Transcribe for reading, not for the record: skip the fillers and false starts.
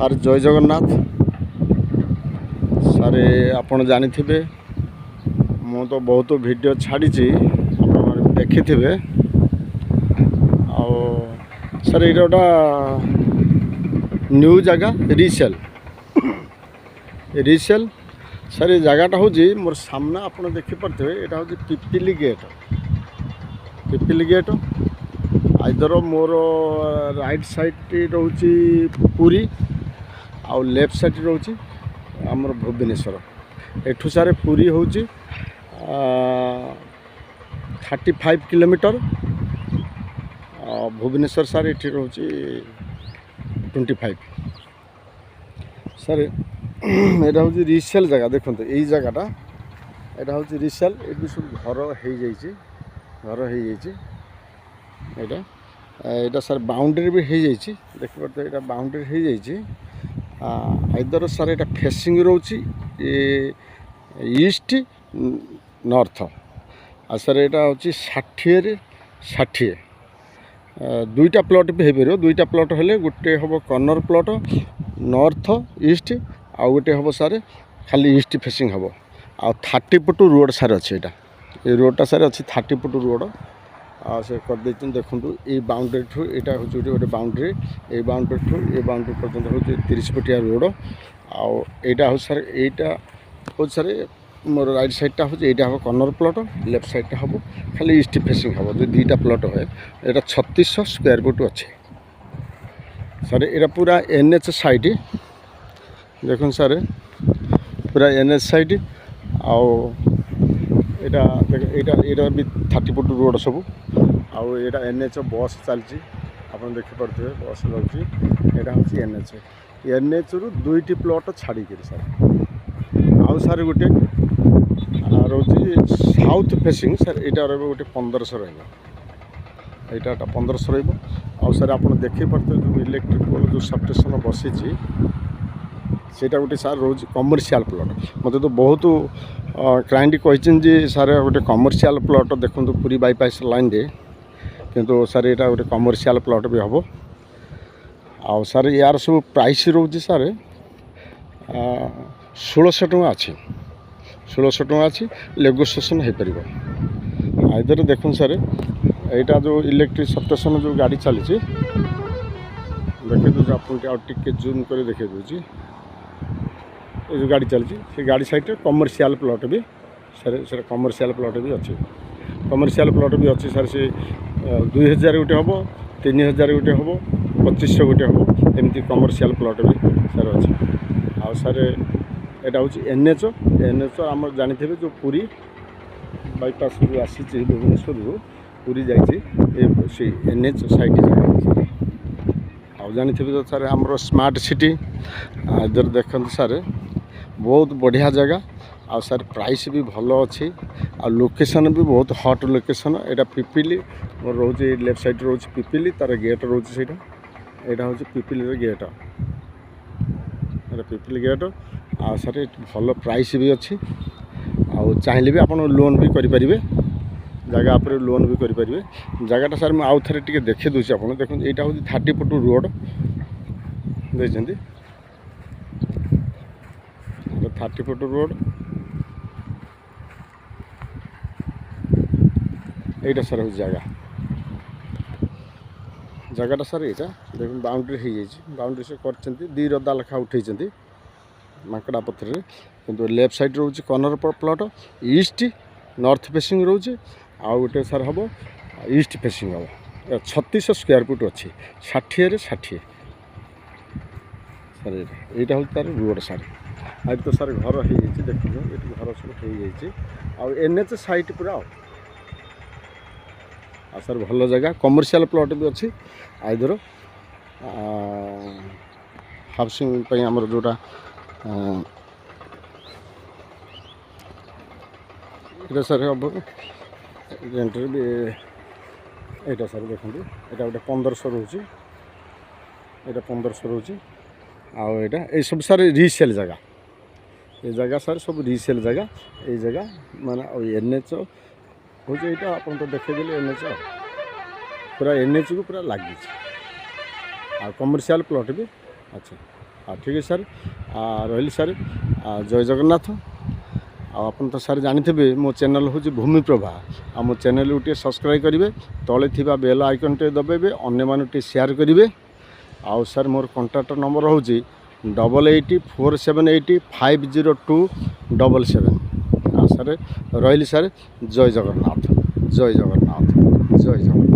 Sir ଜୟ Jagannath. Sir ଆପଣ ଜାଣିଥିବେ ମୁଁ ତ ବହୁତ ଭିଡ଼ିଓ ଛାଡ଼ିଛି, ଆପଣମାନେ ଦେଖିଥିବେ। ଆଉ ସାର୍ ଏଇଟା ଗୋଟା ନ୍ୟୁ ଜାଗା ରିସେଲ୍ ସାର୍ ଏ ଜାଗାଟା ହେଉଛି ମୋର ସାମ୍ନା, ଆପଣ ଦେଖିପାରୁଥିବେ। ଏଇଟା ହେଉଛି ପିପିଲି ଗେଟ୍। ଆଇଦର ମୋର ରାଇଟ୍ ସାଇଡ଼୍ ରହୁଛି ପୁରୀ, ଆଉ ଲେଫ୍ଟ ସାଇଡ଼୍ ରହୁଛି ଆମର ଭୁବନେଶ୍ୱର। ଏଠୁ ସାର୍ ପୁରୀ ହେଉଛି 35 କିଲୋମିଟର, ଭୁବନେଶ୍ୱର ସାର୍ ଏଠି ରହୁଛି 25। ସାର୍ ଏଇଟା ହେଉଛି ରିସେଲ୍ ଜାଗା। ଦେଖନ୍ତୁ ଏଇ ଜାଗାଟା, ଏଇଟା ହେଉଛି ରିସେଲ୍। ଏଠି ସବୁ ଘର ହେଇଯାଇଛି। ଏଇଟା ସାର୍ ବାଉଣ୍ଡ୍ରି ବି ହେଇଯାଇଛି, ଦେଖିପାରୁଥିବେ। ଏଇଟା ବାଉଣ୍ଡ୍ରି ହେଇଯାଇଛି। ଆଇଦର ସାର୍ ଏଇଟା ଫେସିଂ ରହୁଛି ଇଷ୍ଟ ନର୍ଥ। ଆଉ ସାର୍ ଏଇଟା ହେଉଛି 60/60। ଦୁଇଟା ପ୍ଲଟ୍ ବି ହେଇପାରିବ। ଦୁଇଟା ପ୍ଲଟ୍ ହେଲେ ଗୋଟେ ହେବ କର୍ଣ୍ଣର ପ୍ଲଟ୍ ନର୍ଥ ଇଷ୍ଟ, ଆଉ ଗୋଟେ ହେବ ସାର୍ ଖାଲି ଇଷ୍ଟ ଫେସିଂ ହେବ। ଆଉ 30 ଫୁଟ ରୋଡ଼ ସାର୍ ଅଛି। ଏଇ ରୋଡ଼ଟା ସାର୍ ଅଛି 30 ଫୁଟ ରୋଡ଼। ଆଉ ସେ କରିଦେଇଛନ୍ତି। ଦେଖନ୍ତୁ ଏଇ ବାଉଣ୍ଡ୍ରିଠୁ ଏଇଟା ହେଉଛି ଗୋଟେ ବାଉଣ୍ଡ୍ରି। ଏଇ ବାଉଣ୍ଡ୍ରିଠୁ ଏ ବାଉଣ୍ଡ୍ରି ପର୍ଯ୍ୟନ୍ତ ହେଉଛି 30 ଫୁଟିଆ ରୋଡ଼। ଆଉ ଏଇଟା ହେଉଛି ସାର୍, ଏଇଟା ହେଉଛି ସାର୍ ମୋର ରାଇଟ୍ ସାଇଡ଼୍ଟା ହେଉଛି, ଏଇଟା ହେବ କର୍ଣ୍ଣର ପ୍ଲଟ୍, ଲେଫ୍ଟ ସାଇଡ଼୍ଟା ହେବ ଖାଲି ଇଷ୍ଟ ଫେସିଂ ହେବ। ଯଦି ଦୁଇଟା ପ୍ଲଟ୍ ହୁଏ, ଏଇଟା 3600 ସ୍କୋୟାର ଫୁଟ୍ ଅଛି ସାର୍। ଏଇଟା ପୁରା NH ସାଇଟ୍। ଦେଖନ୍ତୁ ସାର୍ ପୁରା NH ସାଇଟ୍। ଆଉ ଏଇଟା ବି 30 ଫୁଟ ରୋଡ଼ ସବୁ। ଆଉ ଏଇଟା NH ବସ୍ ଚାଲିଛି, ଆପଣ ଦେଖିପାରୁଥିବେ ବସ୍ ଯାଉଛି। ଏଇଟା ହେଉଛି NHରୁ 2ଟି ପ୍ଲଟ୍ ଛାଡ଼ିକିରି ସାର୍। ଆଉ ସାର୍ ଗୋଟେ ରହୁଛି ସାଉଥ୍ ଫେସିଂ ସାର୍। ଏଇଟା ରହିବ ଗୋଟେ 1500 ରହିବ। ଏଇଟା 1500 ରହିବ। ଆଉ ସାର୍ ଆପଣ ଦେଖିପାରୁଥିବେ ଯେଉଁ ଇଲେକ୍ଟ୍ରିକ୍ ପୋଲ୍ ଯେଉଁ ସବଷ୍ଟେସନ୍ ବସିଛି, ସେଇଟା ଗୋଟେ ସାର୍ ରହୁଛି କମର୍ସିଆଲ୍ ପ୍ଲଟ୍। ମୋତେ ତ ବହୁତ କ୍ଲାଏଣ୍ଟ କହିଛନ୍ତି ଯେ ସାର୍ ଗୋଟେ କମର୍ସିଆଲ୍ ପ୍ଲଟ୍ ଦେଖନ୍ତୁ ପୁରୀ ବାଇପାସ୍ ଲାଇନ୍ରେ, କିନ୍ତୁ ସାର୍ ଏଇଟା ଗୋଟେ କମର୍ସିଆଲ୍ ପ୍ଲଟ୍ ବି ହେବ। ଆଉ ସାର୍ ୟାର ସବୁ ପ୍ରାଇସ୍ ରହୁଛି ସାର୍ 1600 ଟଙ୍କା ଅଛି। 1600 ଟଙ୍କା ଅଛି। ନେଗୋସିଏସନ୍ ହେଇପାରିବ। ଆଇଦର ଦେଖନ୍ତୁ ସାର୍ ଏଇଟା ଯେଉଁ ଇଲେକ୍ଟ୍ରିକ୍ ସବଷ୍ଟେସନ୍ ଯେଉଁ ଗାଡ଼ି ଚାଲିଛି, ଦେଖେଇ ଦେଉଛି ଆପଣଙ୍କୁ ଆଉ ଟିକେ ଜୁମ୍ କରି ଦେଖେଇ ଦେଉଛି। ଏ ଯେଉଁ ଗାଡ଼ି ଚାଲିଛି, ସେ ଗାଡ଼ି ସାଇଡ଼୍ରେ କମର୍ସିଆଲ୍ ପ୍ଲଟ୍ ବି ସାର୍, ସେଟା କମର୍ସିଆଲ୍ ପ୍ଲଟ୍ ବି ଅଛି। ସାର୍ ସେ 2000 ଗୋଟେ ହେବ, 3000 ଗୋଟେ ହେବ, 2500 ଗୋଟେ ହେବ, ଏମିତି କମର୍ସିଆଲ୍ ପ୍ଲଟ୍ ବି ସାର୍ ଅଛି। ଆଉ ସାର୍ ଏଇଟା ହେଉଛି NH ଆମର ଜାଣିଥିବେ ଯେଉଁ ପୁରୀ ବାଇପାସ୍ ଯେଉଁ ଆସିଛି ଭୁବନେଶ୍ୱରରୁ ପୁରୀ ଯାଇଛି, ସେଇ NH ସାଇଟ୍ ଜାଗା। ଆଉ ଜାଣିଥିବେ ତ ସାର୍ ଆମର ସ୍ମାର୍ଟ ସିଟି। ଏଥିରେ ଦେଖନ୍ତୁ ସାର୍ ବହୁତ ବଢ଼ିଆ ଜାଗା। ଆଉ ସାର୍ ପ୍ରାଇସ୍ ବି ଭଲ ଅଛି। ଆଉ ଲୋକେସନ୍ ବି ବହୁତ ହଟ୍ ଲୋକେସନ୍। ଏଇଟା ପିପିଲି ମୋର ରହୁଛି, ଲେଫ୍ଟ ସାଇଡ଼୍ ରହୁଛି ପିପିଲି, ତାର ଗେଟ୍ ରହୁଛି ସେଇଟା। ଏଇଟା ହେଉଛି ପିପିଲିର ଗେଟ୍। ଏଇଟା ପିପିଲି ଗେଟ୍। ଆଉ ସାର୍ ଭଲ ପ୍ରାଇସ୍ ବି ଅଛି। ଆଉ ଚାହିଁଲେ ବି ଆପଣ ଲୋନ୍ ବି କରିପାରିବେ, ଜାଗା ଉପରେ ଲୋନ୍ ବି କରିପାରିବେ। ଜାଗାଟା ସାର୍ ମୁଁ ଆଉ ଥରେ ଟିକେ ଦେଖେଇ ଦେଉଛି ଆପଣ। ଦେଖନ୍ତୁ ଏଇଟା ହେଉଛି 30 ଫୁଟ ରୋଡ଼ ଦେଇଛନ୍ତି। 30 ଫୁଟ ରୋଡ଼। এইটা ସାର୍ ହେଉଛି ଜାଗାଟା ସାର୍। ଏଇଟା ଦେଖନ୍ତୁ ବାଉଣ୍ଡ୍ରି ହେଇଯାଇଛି। ବାଉଣ୍ଡ୍ରି ସେ କରିଛନ୍ତି, 2 ରଦା ଲେଖା ଉଠେଇଛନ୍ତି ମାଙ୍କଡ଼ା ପଥରରେ। କିନ୍ତୁ ଲେଫ୍ଟ ସାଇଡ଼୍ ରହୁଛି କର୍ଣ୍ଣର ପ୍ଲଟ୍, ଇଷ୍ଟ ନର୍ଥ ଫେସିଂ ରହୁଛି। ଆଉ ଗୋଟେ ସାର୍ ହେବ ଇଷ୍ଟ ଫେସିଂ ହେବ। 3600 ସ୍କୋୟାର ଫୁଟ୍ ଅଛି। 60/60 ସାର୍। ଏଇଟା ହେଉଛି ତାର ରୋଡ଼ ସାର୍। ଏଠି ତ ସାର୍ ଘର ହେଇଯାଇଛି, ଦେଖନ୍ତୁ ଏଠି ଘର ସବୁ ହେଇଯାଇଛି। ଆଉ NH ସାଇଟ୍ ପୁରା। ଆଉ ସାର୍ ଭଲ ଜାଗା, କମର୍ସିଆଲ୍ ପ୍ଲଟ୍ ବି ଅଛି। ଆଇଦର ହାଉସିଂ ପାଇଁ ଆମର ଯେଉଁଟା ଏଇଟା ସାର୍ ହେବ ରେଣ୍ଟରେ ବି। ଏଇଟା ସାର୍ ଦେଖନ୍ତୁ, ଏଇଟା ଗୋଟେ 1500 ରହୁଛି। ଏଇଟା 1500 ରହୁଛି। ଆଉ ଏଇଟା ଏଇସବୁ ସାର୍ ରିସେଲ୍ ଜାଗା। ଏ ଜାଗା ସାର୍ ସବୁ ରିସେଲ୍ ଜାଗା। ଏଇ ଜାଗା ମାନେ ଆଉ NH ହେଉଛି ଏଇଟା, ଆପଣ ତ ଦେଖେଇଦେଲେ NH। ପୁରା NHକୁ ପୁରା ଲାଗିଛି। ଆଉ କମର୍ସିଆଲ୍ ପ୍ଲଟ୍ ବି ଅଛି। ଠିକ୍ ଅଛି ସାର୍ ରହିଲି ସାର୍ ଜୟ ଜଗନ୍ନାଥ। ଆଉ ଆପଣ ତ ସାର୍ ଜାଣିଥିବେ ମୋ ଚ୍ୟାନେଲ୍ ହେଉଛି ଭୂମିପ୍ରଭା। ଆଉ ମୋ ଚ୍ୟାନେଲ୍କୁ ଟିକେ ସବସ୍କ୍ରାଇବ୍ କରିବେ, ତଳେ ଥିବା ବେଲ୍ ଆଇକନ୍ ଟିକେ ଦବାଇବେ, ଅନ୍ୟମାନଙ୍କୁ ଟିକେ ସେୟାର କରିବେ। ଆଉ ସାର୍ ମୋର କଣ୍ଟାକ୍ଟ ନମ୍ବର ହେଉଛି 8847805027। ଆଉ ସାର୍ ରହିଲି ସାର୍, ଜୟ ଜଗନ୍ନାଥ, ଜୟ ଜଗନ୍ନାଥ, ଜୟ ଜଗନ୍ନାଥ।